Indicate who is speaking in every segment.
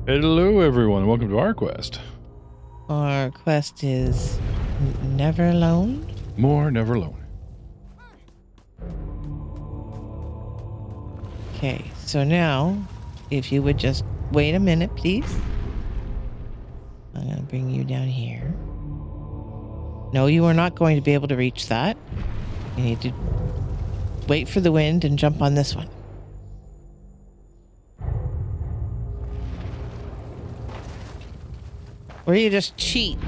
Speaker 1: Hello, everyone. Welcome to our quest.
Speaker 2: Our quest is Never Alone?
Speaker 1: More Never Alone.
Speaker 2: Okay, so now, if you would just wait a minute, please. I'm going to bring you down here. No, you are not going to be able to reach that. You need to wait for the wind and jump on this one. Or you just cheat.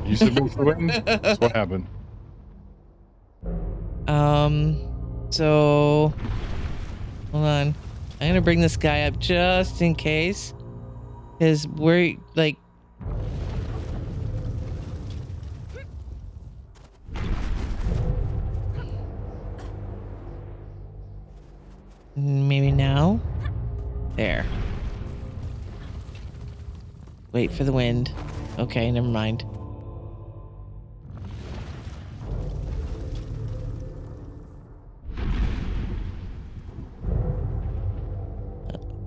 Speaker 1: You said move the wind? That's what happened.
Speaker 2: So hold on. I'm gonna bring this guy up just in case. Because we're like maybe now. There. Wait for the wind. Okay, never mind.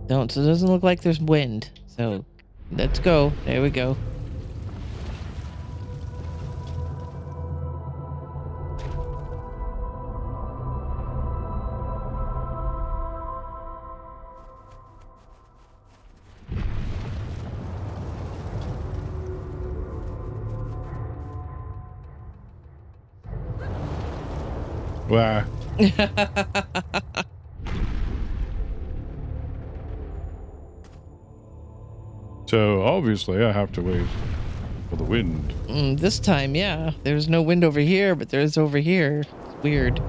Speaker 2: So it doesn't look like there's wind. So let's go. There we go.
Speaker 1: Wow. So obviously I have to wait for the wind.
Speaker 2: This time, yeah. There's no wind over here, but there's over here. It's weird.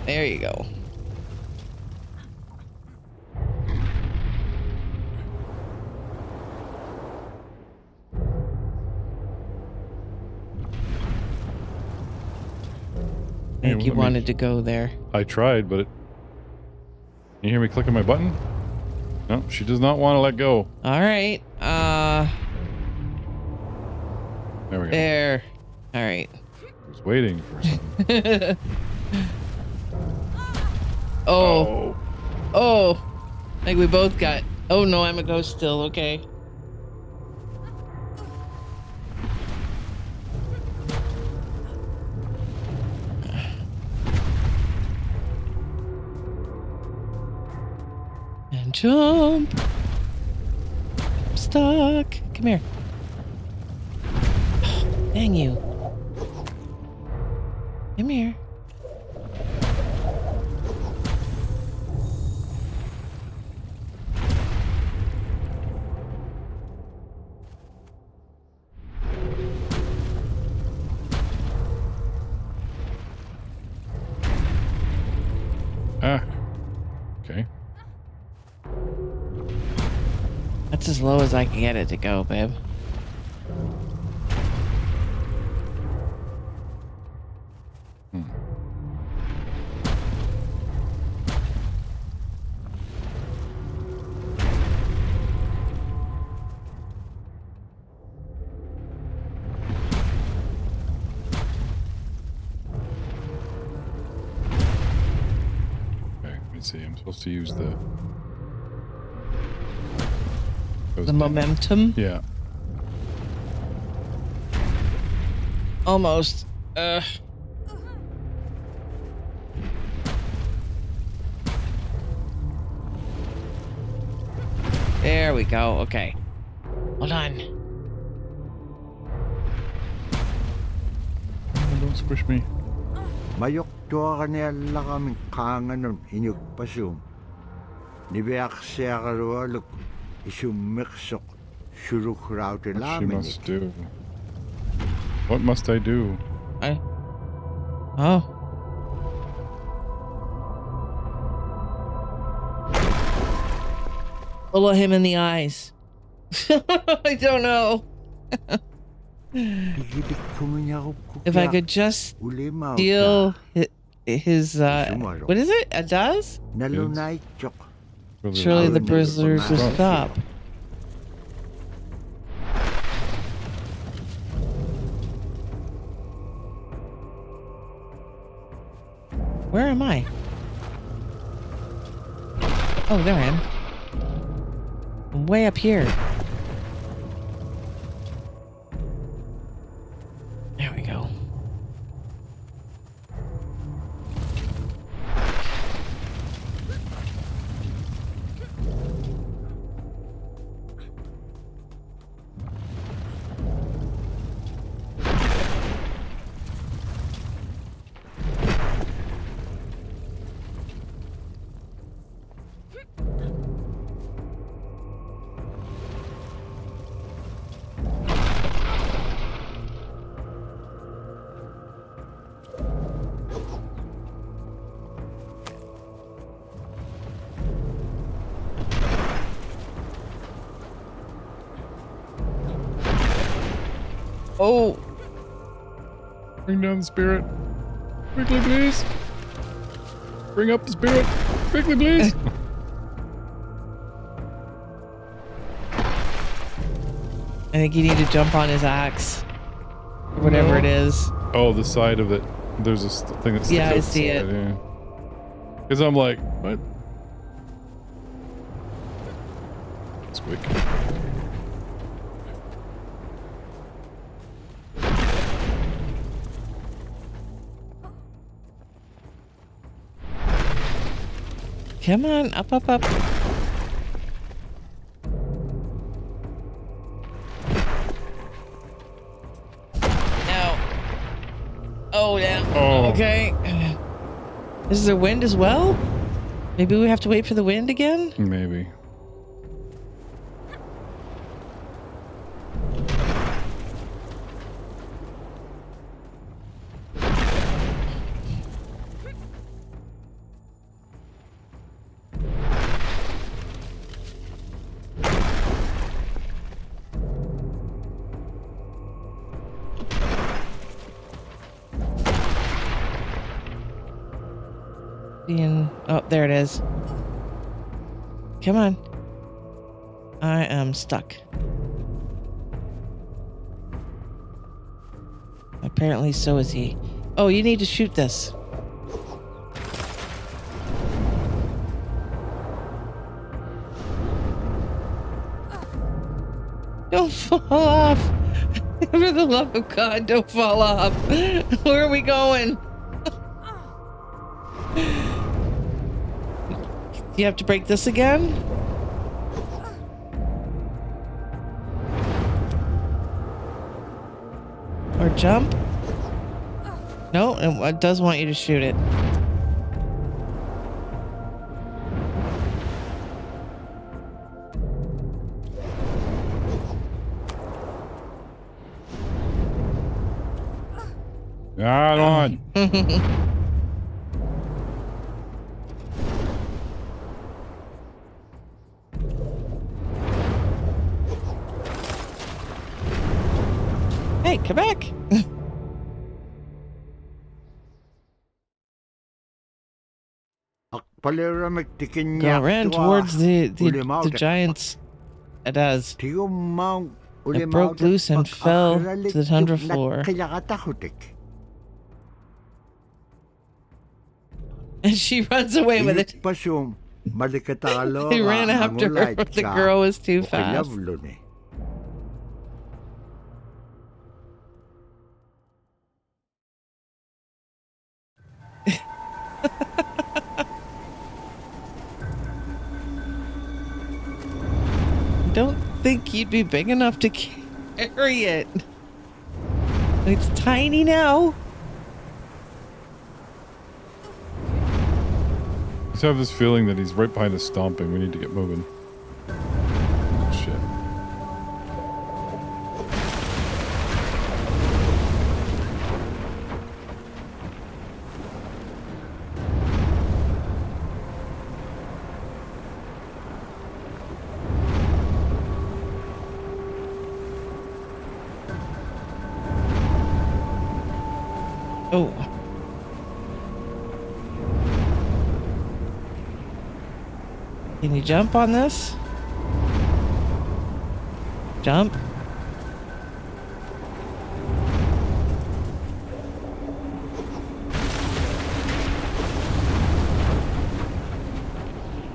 Speaker 2: There you go. I think you wanted to go there.
Speaker 1: I tried, but you hear me clicking my button? No, she does not want to let go.
Speaker 2: All right.
Speaker 1: There we go.
Speaker 2: There. All right.
Speaker 1: I was waiting for something.
Speaker 2: Oh. Like we both got. Oh no, I'm a ghost still. Okay. And jump. I'm stuck. Come here. Dang you. Come here.
Speaker 1: Okay.
Speaker 2: That's as low as I can get it to go, babe.
Speaker 1: See, I'm supposed to use the
Speaker 2: momentum.
Speaker 1: Yeah.
Speaker 2: Almost. There we go. Okay. Hold on.
Speaker 1: Don't squish me.
Speaker 3: Mayok tua kanela kaming kanganon inyuk pasum. Nibeak siya karualuk isum miksok shuruk raute
Speaker 1: What she
Speaker 3: lamin.
Speaker 1: must do. What must I do?
Speaker 2: Oh. Bullet him in the eyes. I don't know. If I could just steal his what is it? A does? Surely the prisoners will stop. Where am I? Oh, there I am. way up here. There we go. Oh,
Speaker 1: Bring down the spirit. Quickly, please. Bring up the spirit. Quickly, please.
Speaker 2: I think you need to jump on his axe. Or whatever it is.
Speaker 1: Oh, the side of it. There's a thing that sticks
Speaker 2: Yeah,
Speaker 1: out
Speaker 2: I
Speaker 1: the
Speaker 2: see
Speaker 1: side,
Speaker 2: it.
Speaker 1: yeah. Because I'm like, what? Squeak.
Speaker 2: Come on, up, up, up. No. Oh, yeah.
Speaker 1: Oh.
Speaker 2: Okay. Is there wind as well? Maybe we have to wait for the wind again?
Speaker 1: Maybe.
Speaker 2: Oh, there it is. Come on. I am stuck. Apparently so is he. Oh, you need to shoot this. Don't fall off. For the love of God, don't fall off. Where are we going? Do you have to break this again? Or jump? No, it does want you to shoot it.
Speaker 1: God on.
Speaker 2: Hey, come back. Go around towards the giants. It does. It broke loose and fell to the tundra floor. And she runs away with it. He ran after her, but the girl was too fast. Don't think you'd be big enough to carry it. It's tiny now.
Speaker 1: I just have this feeling that he's right behind us stomping. We need to get moving. Shit.
Speaker 2: Oh. Can you jump on this? Jump.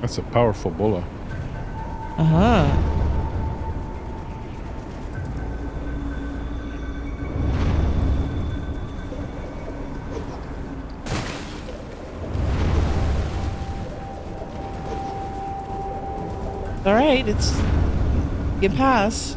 Speaker 1: That's a powerful bullet.
Speaker 2: Uh-huh. All right, it's you pass.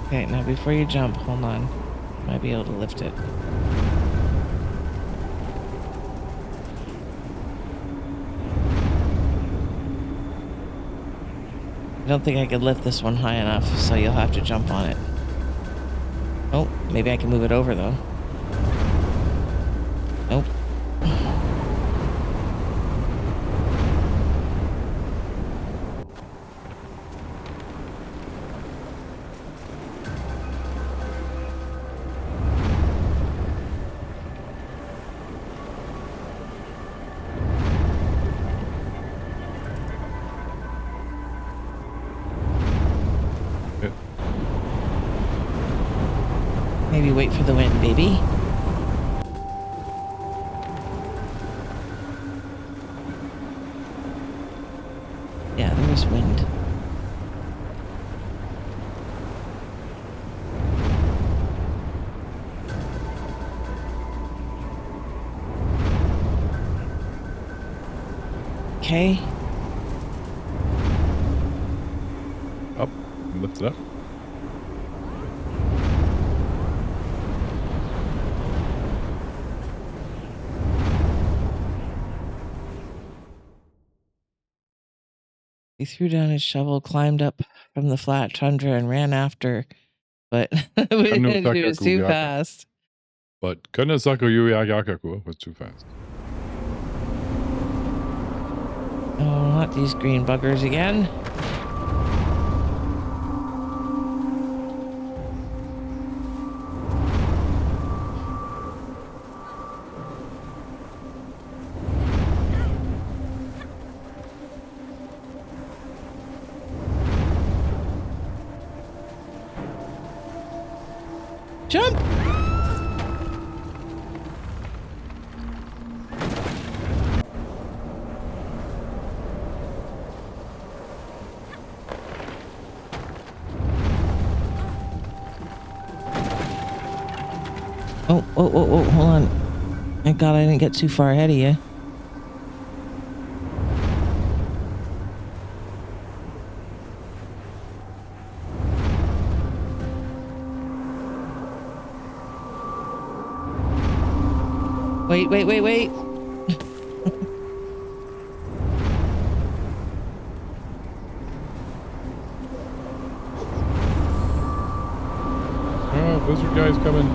Speaker 2: Okay, now before you jump, hold on. Might be able to lift it. I don't think I could lift this one high enough, so you'll have to jump on it. Oh, maybe I can move it over though. Nope. Maybe wait for the wind, baby. Yeah, there's wind. Okay.
Speaker 1: Up. Lift it up.
Speaker 2: He threw down his shovel, climbed up from the flat tundra, and ran after, but it was too fast.
Speaker 1: But Kanasaku Yuyagaku was too fast.
Speaker 2: Oh, not these green buggers again. Jump! Oh, hold on. Thank God I didn't get too far ahead of you. Wait.
Speaker 1: Oh, blizzard guy's coming.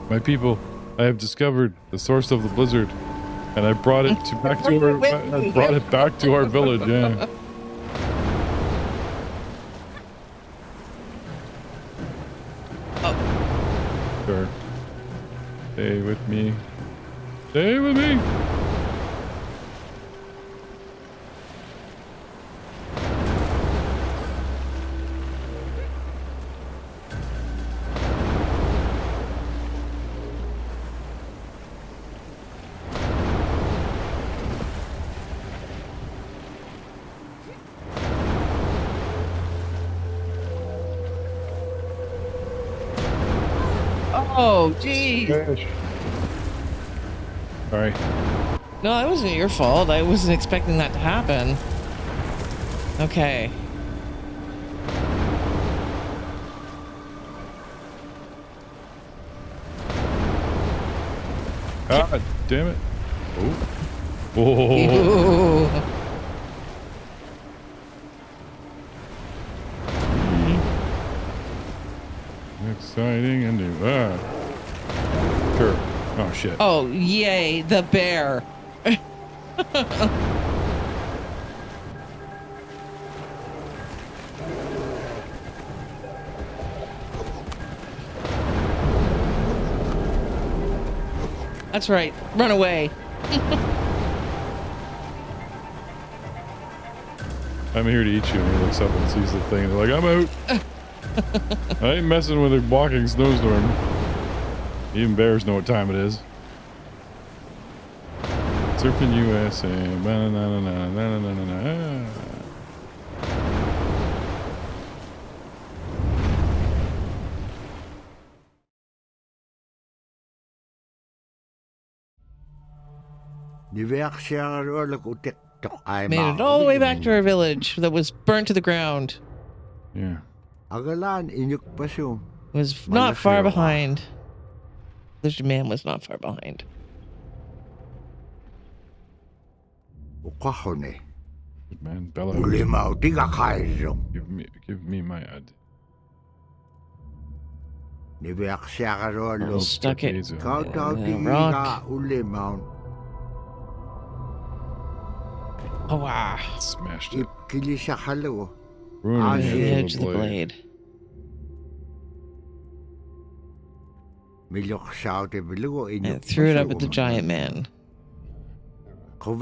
Speaker 1: My people, I have discovered the source of the blizzard, and I brought it back to our village. Yeah.
Speaker 2: Oh.
Speaker 1: Sure. Stay with me. Stay with me.
Speaker 2: Oh, geez.
Speaker 1: Sorry.
Speaker 2: No, that wasn't your fault. I wasn't expecting that to happen. Okay.
Speaker 1: Ah, damn it. Oh.
Speaker 2: Ew.
Speaker 1: Exciting and new. Sure. Oh shit.
Speaker 2: Oh, yay, the bear. That's right. Run away.
Speaker 1: I'm here to eat you. And he looks up and sees the thing. They're like, I'm out. I ain't messing with a walking snowstorm. Even bears know what time it is. Surfing USA. Ba-na-na-na-na-na-na-na-na.
Speaker 3: Made
Speaker 2: Made it all the way back to our village that was burnt to the ground.
Speaker 1: Yeah.
Speaker 2: It was not far behind. This man was not far behind.
Speaker 1: Good man, Bella. Give me my ad.
Speaker 2: Stuck it in the rock. Oh, wow.
Speaker 1: Smashed it.
Speaker 2: Ruining
Speaker 3: Ah,
Speaker 2: the
Speaker 3: shit.
Speaker 2: edge of the blade. And threw it up at the giant man. He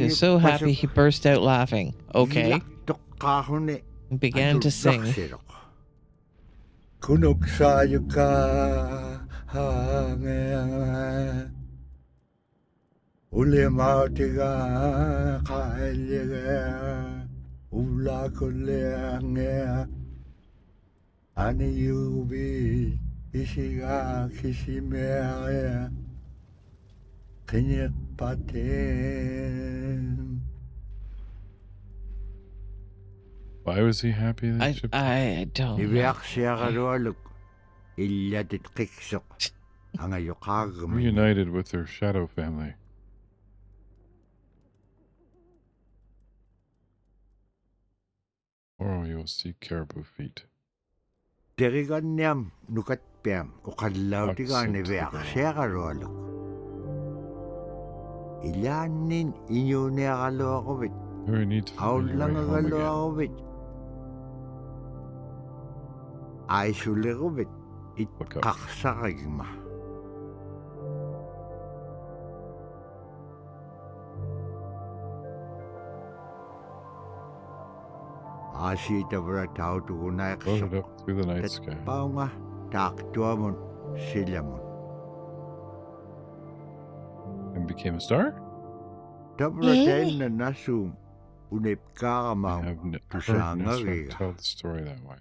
Speaker 2: was so happy he burst out laughing. Okay. And began to sing.
Speaker 1: Why was he happy? That
Speaker 2: I don't know.
Speaker 1: reunited with their shadow family. Or you'll see caribou feet. Very neat to find your way home again. Look up. Floated up through the night sky. And became a star? I have heard Nesra tell the story that way.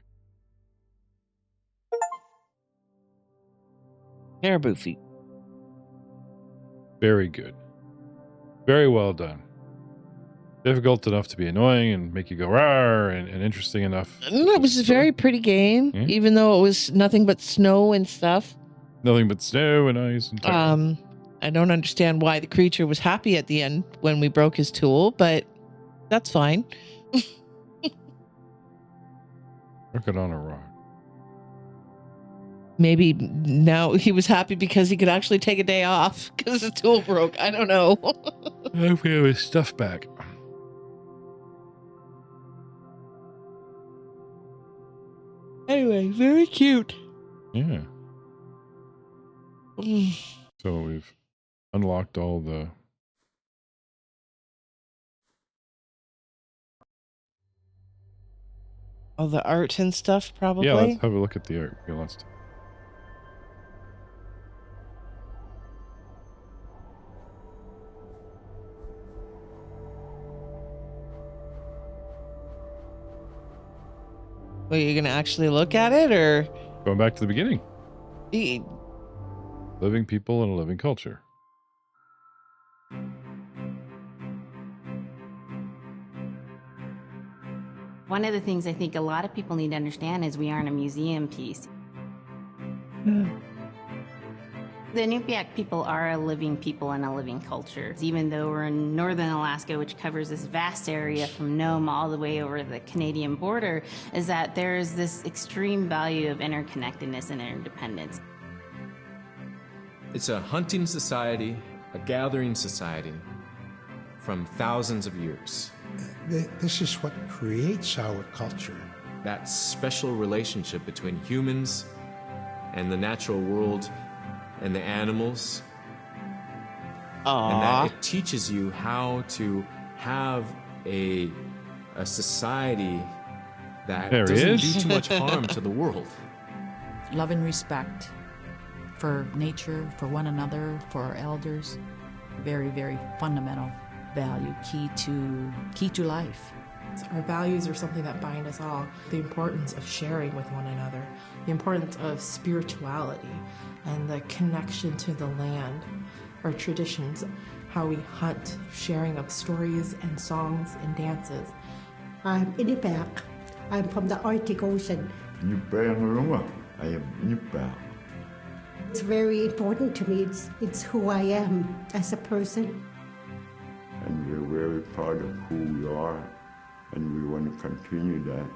Speaker 2: Caribou feet.
Speaker 1: Very good. Very well done. Difficult enough to be annoying and make you go rawr, and interesting enough.
Speaker 2: No, it was a very pretty game, even though it was nothing but snow and stuff.
Speaker 1: Nothing but snow and ice and
Speaker 2: I don't understand why the creature was happy at the end when we broke his tool, but that's fine.
Speaker 1: Look it on a rock.
Speaker 2: Maybe now he was happy because he could actually take a day off because the tool broke. I don't know.
Speaker 1: I hope we have his stuff back.
Speaker 2: Anyway, very cute.
Speaker 1: Yeah. So we've unlocked all the...
Speaker 2: All the art and stuff, probably.
Speaker 1: Yeah, let's have a look at the art. Yeah, let's...
Speaker 2: Well, you're going to actually look at it, or?
Speaker 1: Going back to the beginning. Living people in a living culture.
Speaker 4: One of the things I think a lot of people need to understand is we aren't a museum piece. The Inupiaq people are a living people and a living culture. Even though we're in northern Alaska, which covers this vast area from Nome all the way over the Canadian border, is that there is this extreme value of interconnectedness and interdependence.
Speaker 5: It's a hunting society, a gathering society from thousands of years.
Speaker 6: This is what creates our culture.
Speaker 5: That special relationship between humans and the natural world and the animals. And
Speaker 2: Aww.
Speaker 5: that it teaches you how to have a society that
Speaker 1: There he
Speaker 5: doesn't
Speaker 1: is.
Speaker 5: do too much harm to the world.
Speaker 7: Love and respect for nature, for one another, for our elders. Very, very fundamental value, key to life.
Speaker 8: Our values are something that bind us all. The importance of sharing with one another, the importance of spirituality, and the connection to the land, our traditions, how we hunt, sharing of stories and songs and dances.
Speaker 9: I'm Inupiaq. I'm from the Arctic Ocean.
Speaker 3: I am Inupiaq.
Speaker 9: It's very important to me. It's who I am as a person.
Speaker 3: And we're very proud of who we are, and we want to continue that.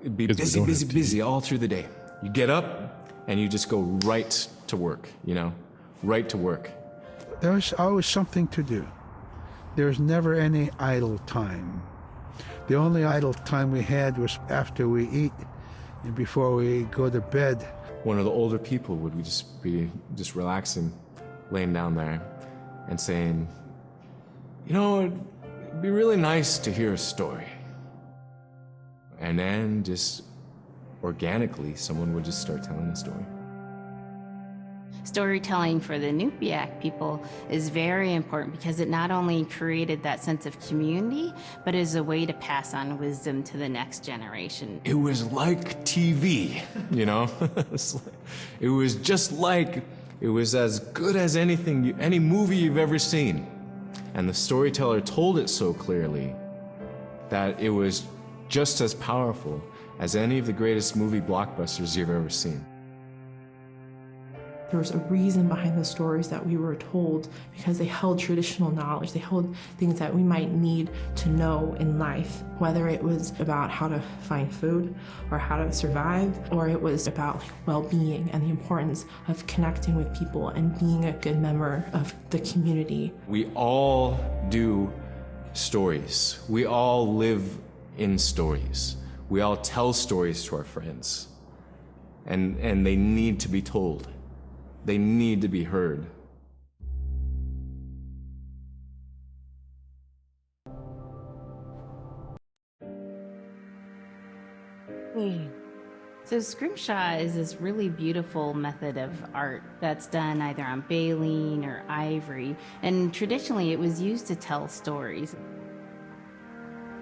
Speaker 5: It'd be
Speaker 1: Because we
Speaker 5: busy,
Speaker 1: don't
Speaker 5: busy,
Speaker 1: have
Speaker 5: busy all through the day. You get up and you just go right to work, right to work.
Speaker 6: There's always something to do. There's never any idle time. The only idle time we had was after we eat and before we go to bed.
Speaker 5: One of the older people would just be relaxing, laying down there and saying, it'd be really nice to hear a story. And then just organically, someone would just start telling a story.
Speaker 4: Storytelling for the Inupiaq people is very important because it not only created that sense of community, but is a way to pass on wisdom to the next generation.
Speaker 5: It was like TV, It was just like, it was as good as any movie you've ever seen. And the storyteller told it so clearly that it was just as powerful as any of the greatest movie blockbusters you've ever seen.
Speaker 8: There was a reason behind the stories that we were told because they held traditional knowledge. They held things that we might need to know in life, whether it was about how to find food or how to survive, or it was about well-being and the importance of connecting with people and being a good member of the community.
Speaker 5: We all do stories. We all live in stories. We all tell stories to our friends. And they need to be told. They need to be heard.
Speaker 4: So scrimshaw is this really beautiful method of art that's done either on baleen or ivory, and traditionally it was used to tell stories.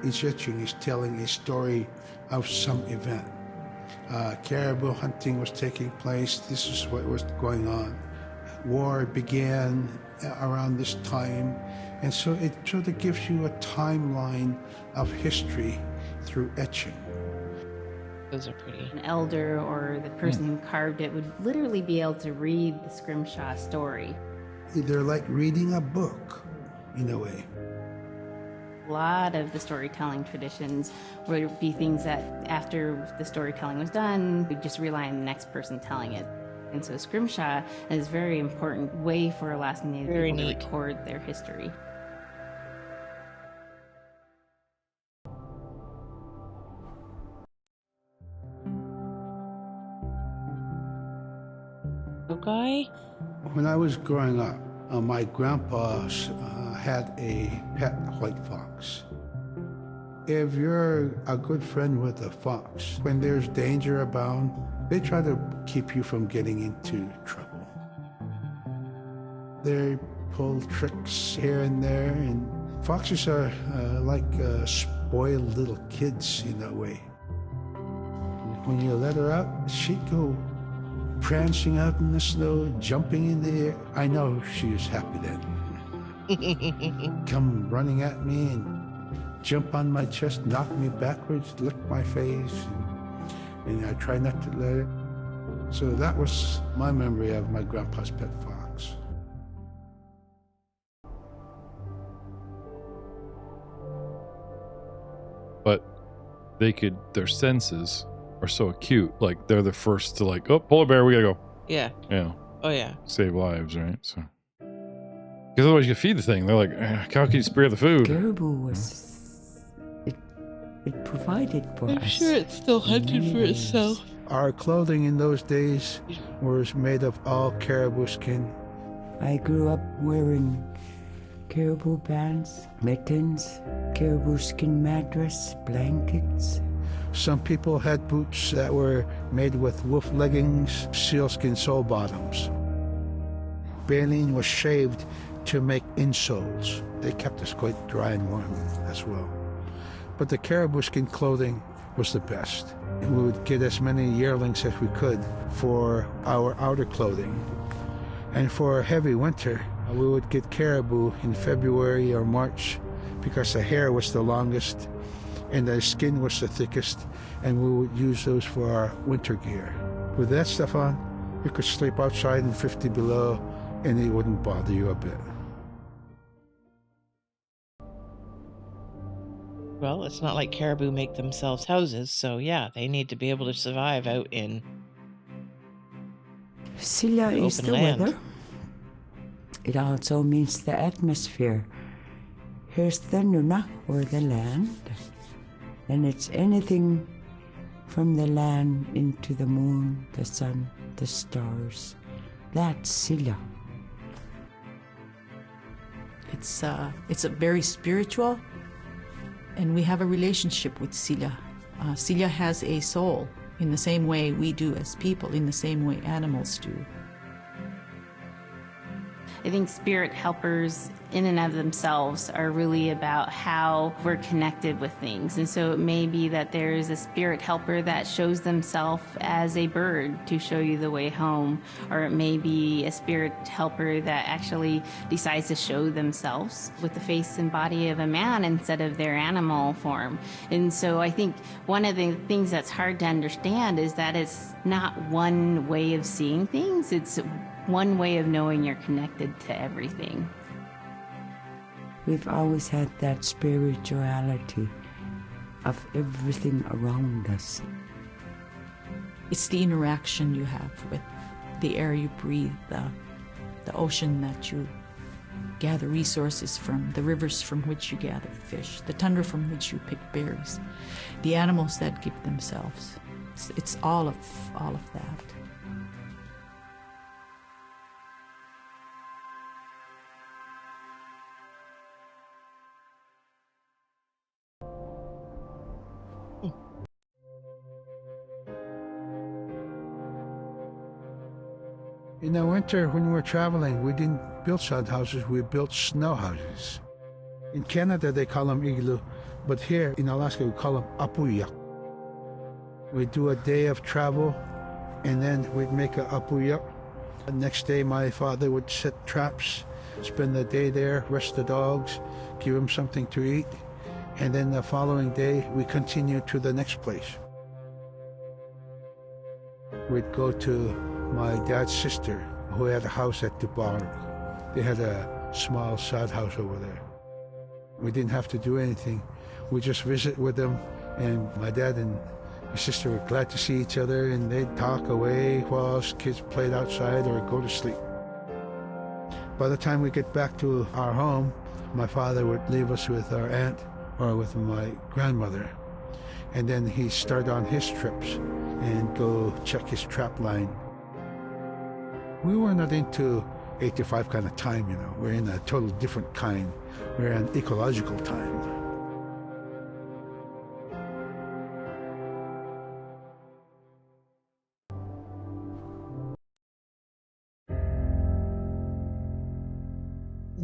Speaker 6: Each etching is telling a story of some event. Caribou hunting was taking place. This is what was going on. War began around this time. And so it sort of gives you a timeline of history through etching.
Speaker 2: Those are pretty.
Speaker 4: An elder or the person who carved it would literally be able to read the scrimshaw story.
Speaker 6: They're like reading a book, in a way.
Speaker 4: A lot of the storytelling traditions would be things that after the storytelling was done, we'd just rely on the next person telling it. And so scrimshaw is a very important way for Alaskan Native people to record their history.
Speaker 2: Okay.
Speaker 6: When I was growing up, my grandpa had a pet white fox. If you're a good friend with a fox, when there's danger abound, they try to keep you from getting into trouble. They pull tricks here and there, and foxes are like spoiled little kids in a way. When you let her out, she'd go prancing out in the snow, jumping in the air. I know she was happy then. Come running at me and jump on my chest, knock me backwards, lick my face, and I try not to let it. So that was my memory of my grandpa's pet fox.
Speaker 1: But their senses are so acute. Like they're the first to oh, polar bear, we gotta go.
Speaker 2: Yeah.
Speaker 1: Yeah.
Speaker 2: Oh, yeah.
Speaker 1: save lives, right? So, because otherwise you feed the thing. They're like, how can you spare the food?
Speaker 10: Caribou was it provided for us.
Speaker 2: I'm sure it's still
Speaker 10: in
Speaker 2: hunted
Speaker 10: many
Speaker 2: for
Speaker 10: ways.
Speaker 2: itself.
Speaker 6: Our clothing in those days was made of all caribou skin.
Speaker 10: I grew up wearing caribou pants, mittens, caribou skin mattress, blankets.
Speaker 6: Some people had boots that were made with wolf leggings, sealskin sole bottoms. Baleen was shaved to make insoles. They kept us quite dry and warm as well. But the caribou skin clothing was the best. We would get as many yearlings as we could for our outer clothing. And for a heavy winter, we would get caribou in February or March because the hair was the longest and the skin was the thickest, and we would use those for our winter gear. With that stuff on, you could sleep outside in 50 below and it wouldn't bother you a bit.
Speaker 2: Well, it's not like caribou make themselves houses, so yeah, they need to be able to survive out in
Speaker 10: Silla
Speaker 2: the
Speaker 10: is
Speaker 2: open
Speaker 10: the
Speaker 2: land.
Speaker 10: weather. It also means the atmosphere. Here's the Nuna, or the land. And it's anything from the land into the moon, the sun, the stars. That's Silla.
Speaker 7: It's a very spiritual, and we have a relationship with Silla. Silla has a soul in the same way we do as people, in the same way animals do.
Speaker 4: I think spirit helpers in and of themselves are really about how we're connected with things. And so it may be that there's a spirit helper that shows themselves as a bird to show you the way home, or it may be a spirit helper that actually decides to show themselves with the face and body of a man instead of their animal form. And so I think one of the things that's hard to understand is that it's not one way of seeing things, it's one way of knowing you're connected to everything.
Speaker 10: We've always had that spirituality of everything around us.
Speaker 7: It's the interaction you have with the air you breathe, the ocean that you gather resources from, the rivers from which you gather fish, the tundra from which you pick berries, the animals that give themselves. It's all of that.
Speaker 6: In the winter, when we were traveling, we didn't build sod houses, we built snow houses. In Canada, they call them igloo, but here in Alaska, we call them apuyak. We'd do a day of travel, and then we'd make a apuyak. The next day, my father would set traps, spend the day there, rest the dogs, give them something to eat, and then the following day, we continued to the next place. We'd go to my dad's sister, who had a house at Dubarg. They had a small sod house over there. We didn't have to do anything. We just visit with them, and my dad and his sister were glad to see each other, and they'd talk away while us kids played outside or go to sleep. By the time we get back to our home, my father would leave us with our aunt or with my grandmother, and then he'd start on his trips and go check his trap line. We were not into 8 to 5 kind of time, you know. We're in a total different kind. We're in ecological time.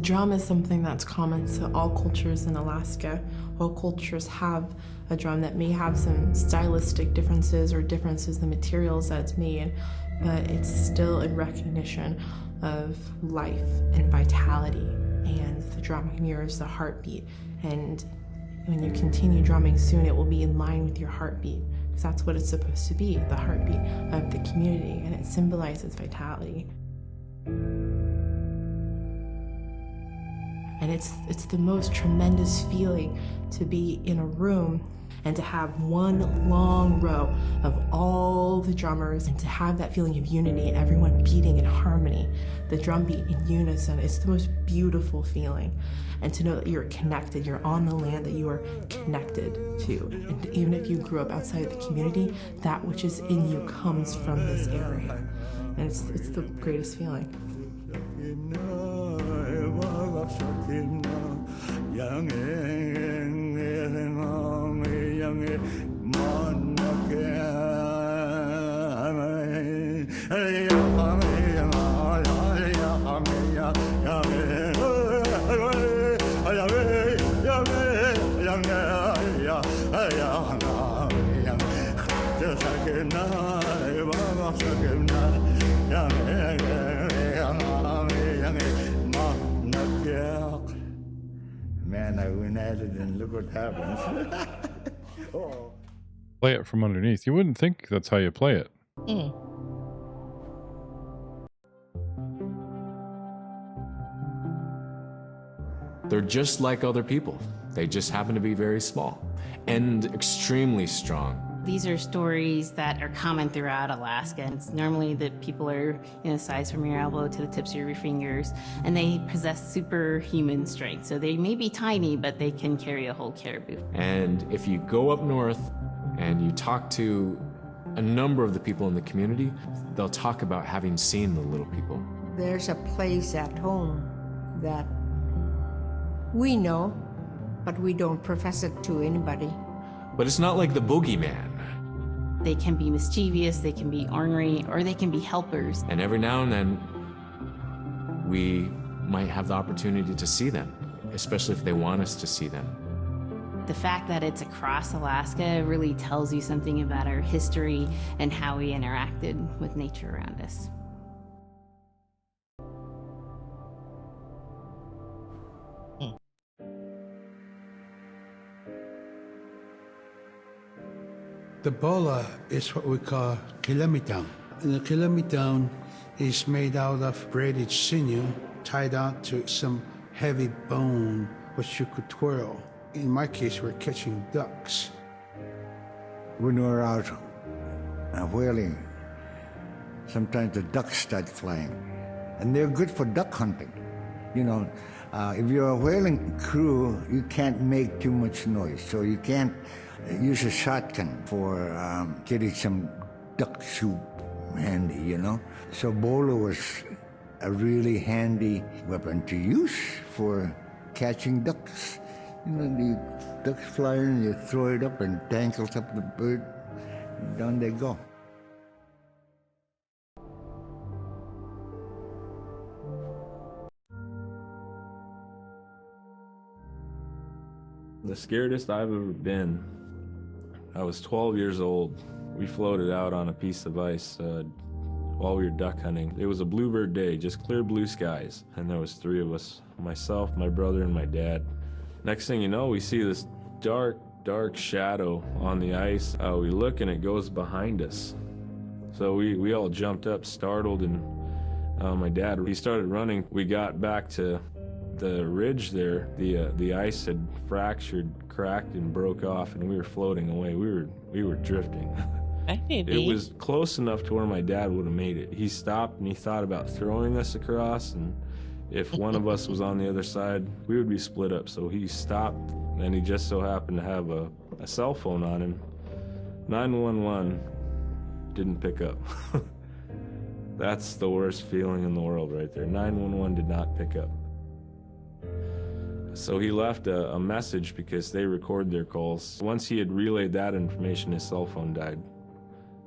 Speaker 8: Drum is something that's common to all cultures in Alaska. All cultures have a drum that may have some stylistic differences or differences in the materials that it's made, but it's still in recognition of life and vitality. And the drum mirrors the heartbeat. And when you continue drumming soon, it will be in line with your heartbeat, because that's what it's supposed to be, the heartbeat of the community, and it symbolizes vitality. And it's the most tremendous feeling to be in a room and to have one long row of all the drummers and to have that feeling of unity, everyone beating in harmony, the drum beat in unison, it's the most beautiful feeling. And to know that you're connected, you're on the land that you are connected to. And even if you grew up outside of the community, that which is in you comes from this area. And it's the greatest feeling.
Speaker 3: Man, I went at it and look what happens. Oh.
Speaker 1: Play it from underneath. You wouldn't think that's how you play it.
Speaker 5: They're just like other people. They just happen to be very small and extremely strong.
Speaker 4: These are stories that are common throughout Alaska. It's normally that people are in a size from your elbow to the tips of your fingers, and they possess superhuman strength. So they may be tiny, but they can carry a whole caribou.
Speaker 5: And if you go up north and you talk to a number of the people in the community, they'll talk about having seen the little people.
Speaker 9: There's a place at home that we know, but we don't profess it to anybody.
Speaker 5: But it's not like the boogeyman.
Speaker 4: They can be mischievous, they can be ornery, or they can be helpers.
Speaker 5: And every now and then, we might have the opportunity to see them, especially if they want us to see them.
Speaker 4: The fact that it's across Alaska really tells you something about our history and how we interacted with nature around us.
Speaker 6: The bola is what we call kilamitang. And the kilamitang is made out of braided sinew tied out to some heavy bone which you could twirl. In my case, we're catching ducks.
Speaker 11: When we're out whaling, sometimes the ducks start flying. And they're good for duck hunting. You know, if you're a whaling crew, you can't make too much noise. So you can't use a shotgun for getting some duck soup handy, you know? So bola was a really handy weapon to use for catching ducks. You know, the ducks fly in, you throw it up and tangles up the bird, and down they go.
Speaker 12: The scariest I've ever been, I was 12 years old. We floated out on a piece of ice while we were duck hunting. It was a bluebird day, just clear blue skies. And there was 3 of us, myself, my brother, and my dad. Next thing you know, we see this dark, dark shadow on the ice. We look and it goes behind us. So we all jumped up, startled, and my dad, he started running. We got back to the ridge there. The ice had fractured, cracked, and broke off, and we were floating away. We were drifting. It was close enough to where my dad would have made it. He stopped and he thought about throwing us across, and if one of us was on the other side, we would be split up. So he stopped, and he just so happened to have a cell phone on him. 911 didn't pick up. That's the worst feeling in the world right there. 911 did not pick up. So he left a message because they record their calls. Once he had relayed that information, his cell phone died.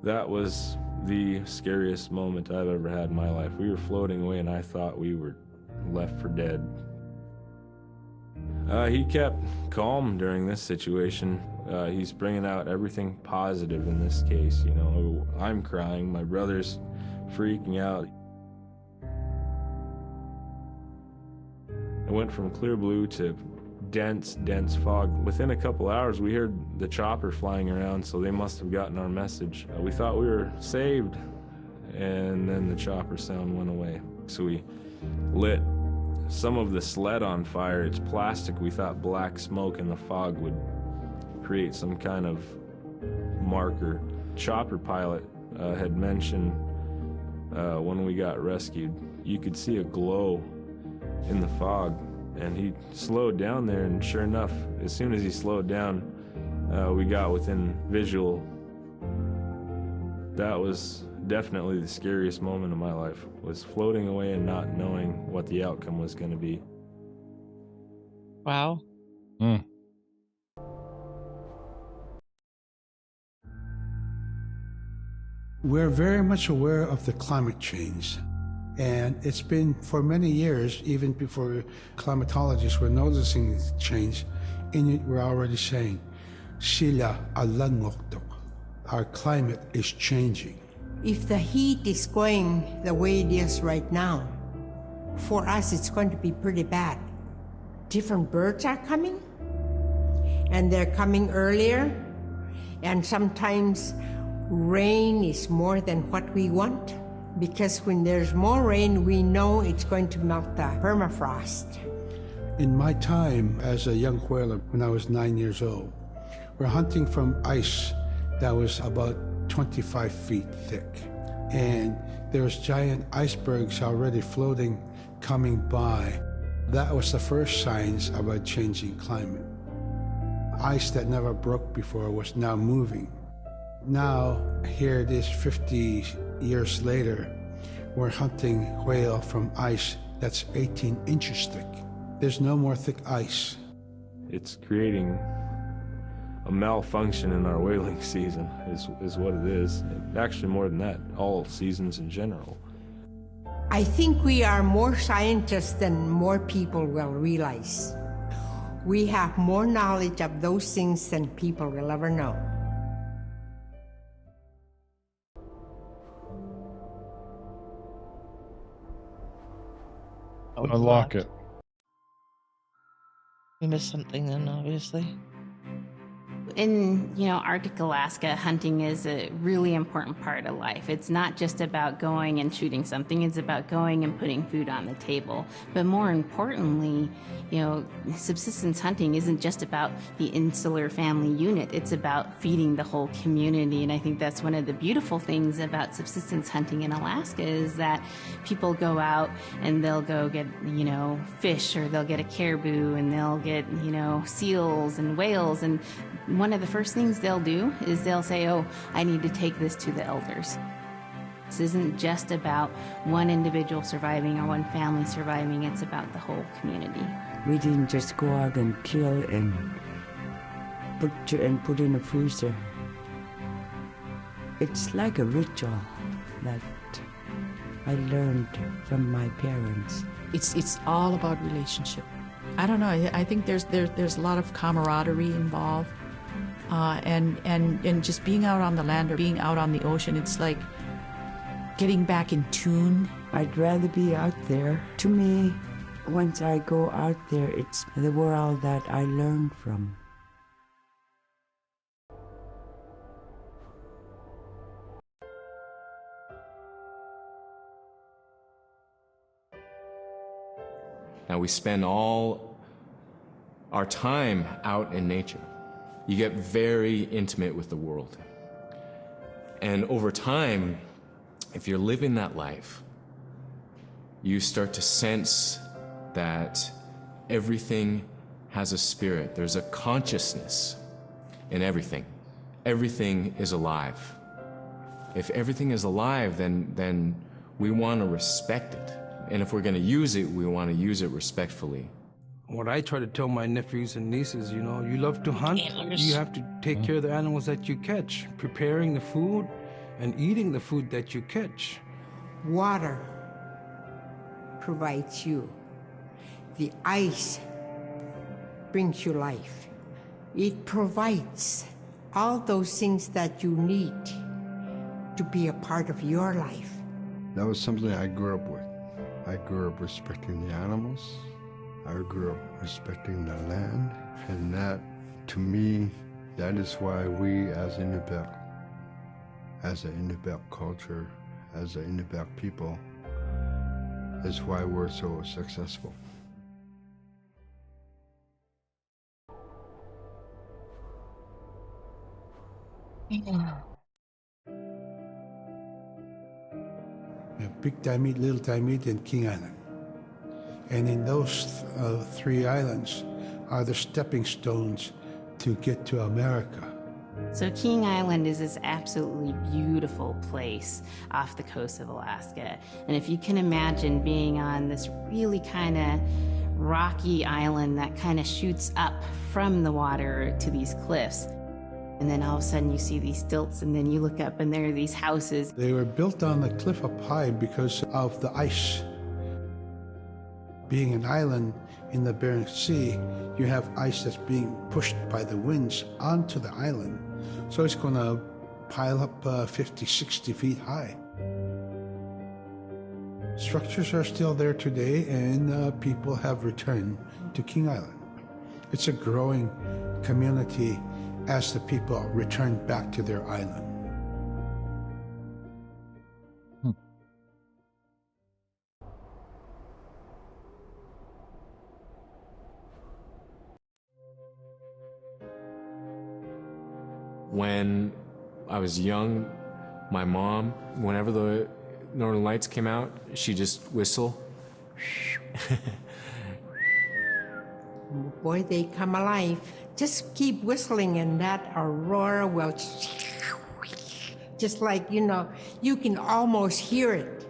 Speaker 12: That was the scariest moment I've ever had in my life. We were floating away and I thought we were left for dead. He kept calm during this situation. He's bringing out everything positive in this case. You know, I'm crying, my brother's freaking out. It went from clear blue to dense, dense fog. Within a couple hours, we heard the chopper flying around, so they must have gotten our message. We thought we were saved, and then the chopper sound went away. So we lit some of the sled on fire. It's plastic. We thought black smoke in the fog would create some kind of marker. Chopper pilot had mentioned when we got rescued, you could see a glow in the fog, and he slowed down there, and sure enough, as soon as he slowed down, we got within visual. That was definitely the scariest moment of my life, was floating away and not knowing what the outcome was going to be.
Speaker 2: Wow.
Speaker 6: We're very much aware of the climate change. And it's been for many years, even before climatologists were noticing this change, Inuit were already saying, Sila alangoktok. Our climate is changing.
Speaker 9: If the heat is going the way it is right now, for us it's going to be pretty bad. Different birds are coming, and they're coming earlier, and sometimes rain is more than what we want, because when there's more rain, we know it's going to melt the permafrost.
Speaker 6: In my time as a young whaler, when I was 9 years old, we're hunting from ice that was about 25 feet thick. And there was giant icebergs already floating, coming by. That was the first signs of a changing climate. Ice that never broke before was now moving. Now, here it is 50 years later, we're hunting whale from ice that's 18 inches thick. There's no more thick ice.
Speaker 12: It's creating a malfunction in our whaling season, is what it is. Actually, more than that, all seasons in general.
Speaker 9: I think we are more scientists than more people will realize. We have more knowledge of those things than people will ever know.
Speaker 1: Unlock it.
Speaker 2: We missed something then, obviously.
Speaker 4: In, Arctic Alaska, hunting is a really important part of life. It's not just about going and shooting something, it's about going and putting food on the table. But more importantly, subsistence hunting isn't just about the insular family unit, it's about feeding the whole community. And I think that's one of the beautiful things about subsistence hunting in Alaska is that people go out and they'll go get, fish, or they'll get a caribou, and they'll get, seals and whales. And one of the first things they'll do is they'll say, oh, I need to take this to the elders. This isn't just about one individual surviving or one family surviving, it's about the whole community.
Speaker 10: We didn't just go out and kill and put in a freezer. It's like a ritual that I learned from my parents.
Speaker 7: It's all about relationship. I don't know. I think there's a lot of camaraderie involved, and just being out on the land or being out on the ocean. It's like getting back in tune.
Speaker 10: I'd rather be out there. To me, once I go out there, it's the world that I learn from.
Speaker 5: Now we spend all our time out in nature. You get very intimate with the world. And over time, if you're living that life, you start to sense that everything has a spirit. There's a consciousness in everything. Everything is alive. If everything is alive, then we want to respect it. And if we're going to use it, we want to use it respectfully.
Speaker 6: What I try to tell my nephews and nieces, you love to hunt, you have to take care of the animals that you catch, preparing the food and eating the food that you catch.
Speaker 9: Water provides you. The ice brings you life. It provides all those things that you need to be a part of your life.
Speaker 3: That was something I grew up with. I grew up respecting the animals. I grew up respecting the land. And that, to me, that is why we as Inupiaq, as an Inupiaq culture, as an Inupiaq people, is why we're so successful.
Speaker 6: We have Big Timid, Little Timid, and King Island. And in those three islands are the stepping stones to get to America.
Speaker 4: So King Island is this absolutely beautiful place off the coast of Alaska. And if you can imagine being on this really kind of rocky island that kind of shoots up from the water to these cliffs, and then all of a sudden you see these stilts, and then you look up and there are these houses.
Speaker 6: They were built on the cliff up high because of the ice. Being an island in the Bering Sea, you have ice that's being pushed by the winds onto the island. So it's going to pile up 50, 60 feet high. Structures are still there today, and people have returned to King Island. It's a growing community as the people return back to their island.
Speaker 5: When I was young, my mom, whenever the Northern Lights came out, she'd just whistle.
Speaker 9: Boy, they come alive. Just keep whistling and that aurora will just like, you can almost hear it.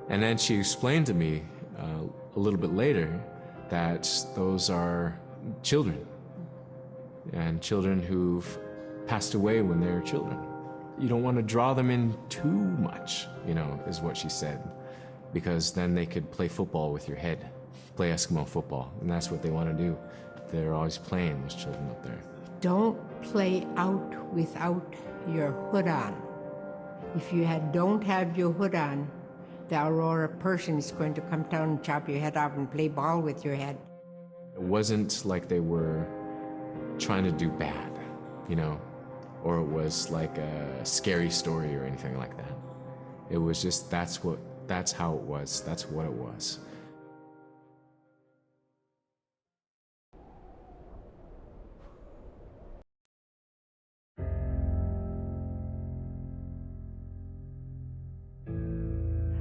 Speaker 5: And then she explained to me a little bit later that those are children, and children who've passed away when they were children. You don't want to draw them in too much, is what she said, because then they could play football with your head, play Eskimo football, and that's what they want to do. They're always playing, those children up there.
Speaker 9: Don't play out without your hood on. If you don't have your hood on, the aurora person is going to come down and chop your head off and play ball with your head.
Speaker 5: It wasn't like they were trying to do bad, or it was like a scary story or anything like that. It was just, that's how it was, that's what it was.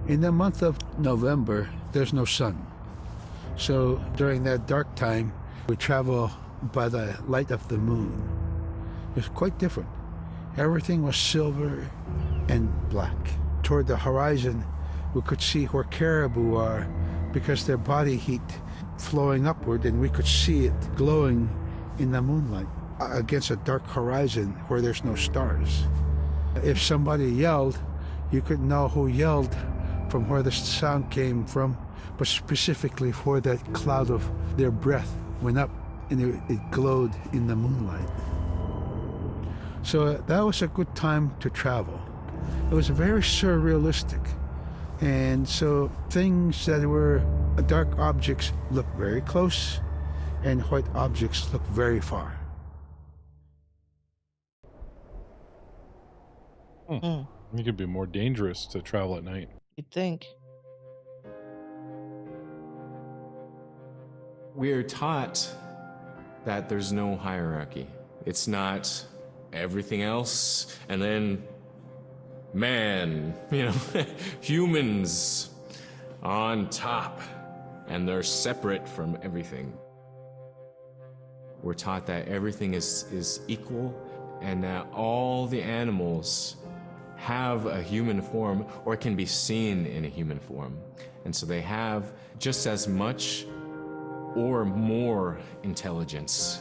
Speaker 6: In the month of November, there's no sun. So during that dark time, we travel by the light of the moon. It's quite different. Everything was silver and black. Toward the horizon, we could see where caribou are because their body heat flowing upward, and we could see it glowing in the moonlight against a dark horizon where there's no stars. If somebody yelled, you could know who yelled from where the sound came from, but specifically where that cloud of their breath went up and it glowed in the moonlight. So that was a good time to travel. It was very surrealistic. And so things that were dark objects looked very close, and white objects looked very far.
Speaker 1: It could be more dangerous to travel at night.
Speaker 2: You'd think.
Speaker 5: We are taught that there's no hierarchy. It's not everything else, and then man, humans on top, and they're separate from everything. We're taught that everything is equal, and that all the animals have a human form or can be seen in a human form. And so they have just as much or more intelligence.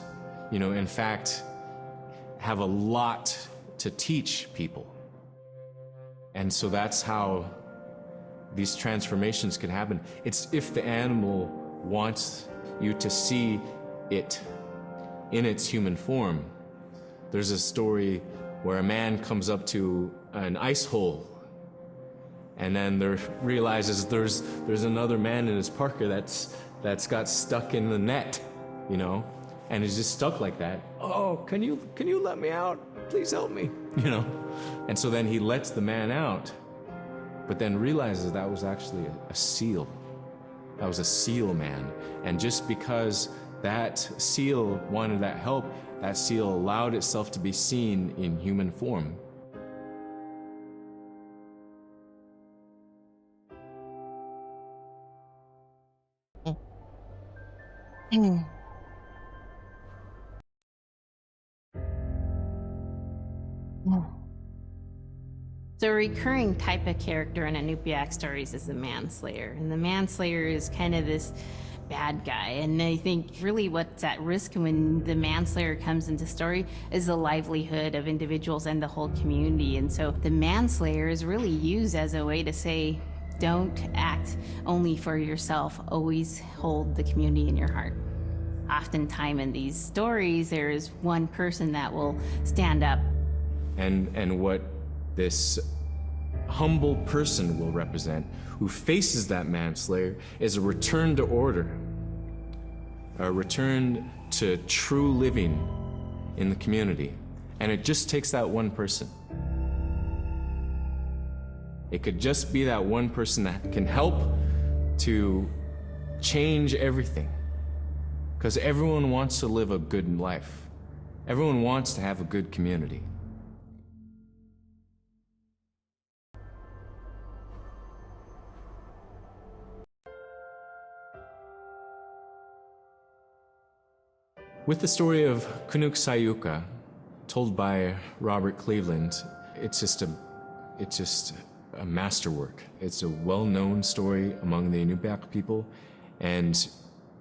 Speaker 5: In fact, have a lot to teach people. And so that's how these transformations can happen. It's if the animal wants you to see it in its human form. There's a story where a man comes up to an ice hole, and then realizes there's another man in his parka that's got stuck in the net, and is just stuck like that. Oh, can you let me out? Please help me, And so then he lets the man out, but then realizes that was actually a seal. That was a seal man. And just because that seal wanted that help, that seal allowed itself to be seen in human form.
Speaker 4: So a recurring type of character in Inupiaq stories is the manslayer. And the manslayer is kind of this bad guy. And I think really what's at risk when the manslayer comes into story is the livelihood of individuals and the whole community. And so the manslayer is really used as a way to say, don't act only for yourself. Always hold the community in your heart. Oftentimes in these stories, there is one person that will stand up.
Speaker 5: And what this humble person will represent, who faces that manslayer, is a return to order, a return to true living in the community. And it just takes that one person. It could just be that one person that can help to change everything. Because everyone wants to live a good life. Everyone wants to have a good community. With the story of Kunuk Sayuka, told by Robert Cleveland, it's just a masterwork. It's a well-known story among the Inupiaq people, and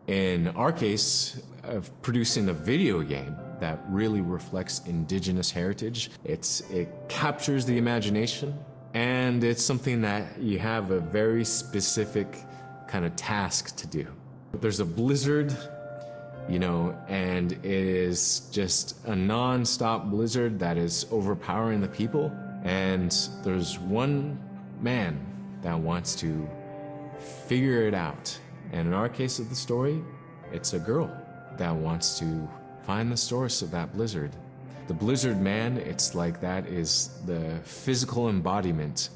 Speaker 5: in our case, of producing a video game that really reflects Indigenous heritage. It captures the imagination, and it's something that you have a very specific kind of task to do. There's a blizzard, you know, and it is just a non-stop blizzard that is overpowering the people. And there's one man that wants to figure it out. And in our case of the story, it's a girl that wants to find the source of that blizzard. The blizzard man, it's like that is the physical embodiment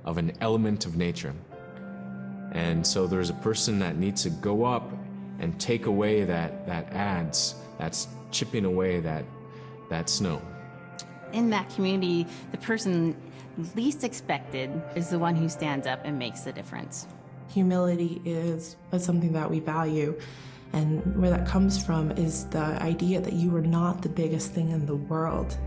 Speaker 5: of an element of nature. And so there's a person that needs to go up and take away that's chipping away that snow.
Speaker 4: In that community, the person least expected is the one who stands up and makes the difference.
Speaker 8: Humility is something that we value, and where that comes from is the idea that you are not the biggest thing in the world.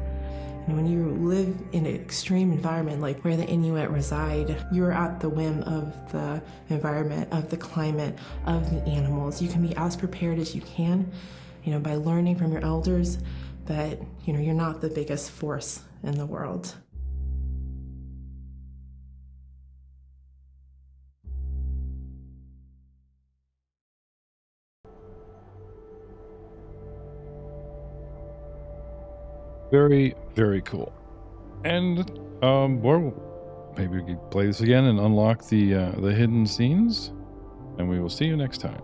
Speaker 8: And when you live in an extreme environment like where the Inuit reside, you're at the whim of the environment, of the climate, of the animals. You can be as prepared as you can, by learning from your elders that, you're not the biggest force in the world.
Speaker 1: Very, very cool. And well, maybe we could play this again and unlock the hidden scenes. And we will see you next time.